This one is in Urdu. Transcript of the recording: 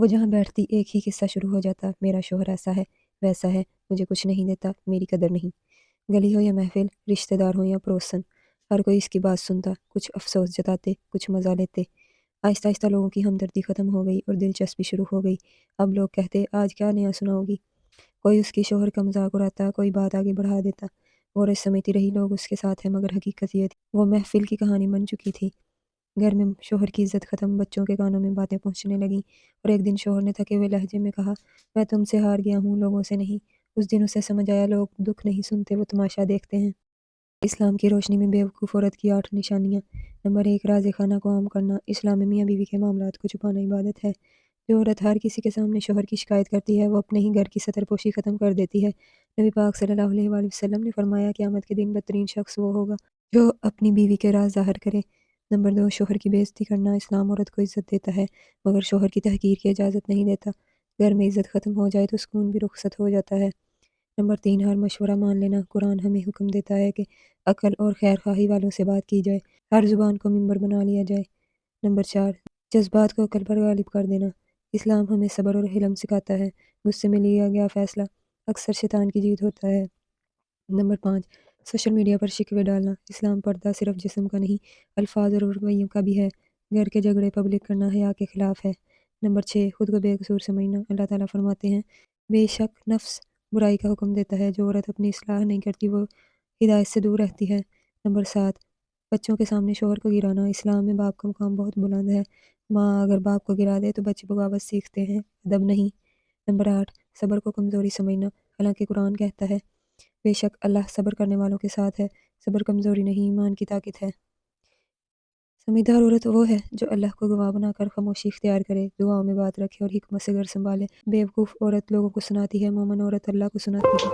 وہ جہاں بیٹھتی ایک ہی قصہ شروع ہو جاتا، میرا شوہر ایسا ہے، ویسا ہے، مجھے کچھ نہیں دیتا، میری قدر نہیں۔ گلی ہو یا محفل، رشتہ دار ہو یا پڑوسن، ہر کوئی اس کی بات سنتا، کچھ افسوس جتاتے، کچھ مزہ لیتے۔ آہستہ آہستہ لوگوں کی ہمدردی ختم ہو گئی اور دلچسپی شروع ہو گئی۔ اب لوگ کہتے، آج کیا نیا سناؤ گی؟ کوئی اس کے شوہر کا مذاق اڑاتا، کوئی بات آگے بڑھا دیتا۔ عورت سمجھتی رہی لوگ اس کے ساتھ ہیں، مگر حقیقت یہ تھی وہ محفل کی کہانی بن چکی تھی۔ گھر میں شوہر کی عزت ختم، بچوں کے کانوں میں باتیں پہنچنے لگیں، اور ایک دن شوہر نے تھکے ہوئے لہجے میں کہا، میں تم سے ہار گیا ہوں، لوگوں سے نہیں۔ اس دن اسے سمجھ آیا، لوگ دکھ نہیں سنتے، وہ تماشا دیکھتے ہیں۔ اسلام کی روشنی میں بیوقوف عورت کی 8 نشانیاں۔ نمبر 1، راز خانہ کو عام کرنا۔ اسلام میں میاں بیوی کے معاملات کو چھپانا عبادت ہے۔ جو عورت ہر کسی کے سامنے شوہر کی شکایت کرتی ہے، وہ اپنے ہی گھر کی ستر پوشی ختم کر دیتی ہے۔ نبی پاک صلی اللہ علیہ وآلہ وسلم نے فرمایا، قیامت کے دن بدترین شخص وہ ہوگا جو اپنی بیوی کے راز ظاہر کرے۔ نمبر 2، شوہر کی بے عزتی کرنا۔ اسلام عورت کو عزت دیتا ہے، مگر شوہر کی تحقیر کی اجازت نہیں دیتا۔ گھر میں عزت ختم ہو جائے تو سکون بھی رخصت ہو جاتا ہے۔ نمبر 3، ہر مشورہ مان لینا۔ قرآن ہمیں حکم دیتا ہے کہ عقل اور خیر خواہی والوں سے بات کی جائے، ہر زبان کو منبر بنا لیا جائے۔ نمبر 4، جذبات کو عقل پر غالب کر دینا۔ اسلام ہمیں صبر اور حلم سکھاتا ہے، غصے میں لیا گیا فیصلہ اکثر شیطان کی جیت ہوتا ہے۔ نمبر 5، سوشل میڈیا پر شکوے ڈالنا۔ اسلام پردہ صرف جسم کا نہیں، الفاظ اور رویوں کا بھی ہے۔ گھر کے جھگڑے پبلک کرنا حیا کے خلاف ہے۔ نمبر 6، خود کو بے قصور سمجھنا۔ اللہ تعالیٰ فرماتے ہیں، بے شک نفس برائی کا حکم دیتا ہے، جو عورت اپنی اصلاح نہیں کرتی وہ ہدایت سے دور رہتی ہے۔ نمبر 7، بچوں کے سامنے شوہر کو گرانا۔ اسلام میں باپ کا مقام بہت بلند ہے، ماں اگر باپ کو گرا دے تو بچے بغاوت سیکھتے ہیں، ادب نہیں۔ نمبر 8، صبر کو کمزوری سمجھنا۔ حالانکہ قرآن کہتا ہے، بے شک اللہ صبر کرنے والوں کے ساتھ ہے۔ صبر کمزوری نہیں، ایمان کی طاقت ہے۔ سمجھدار عورت وہ ہے جو اللہ کو گواہ بنا کر خاموشی اختیار کرے، دعاؤں میں بات رکھے اور حکمت سے گھر سنبھالے۔ بیوقوف عورت لوگوں کو سناتی ہے، مومن عورت اللہ کو سناتی ہے۔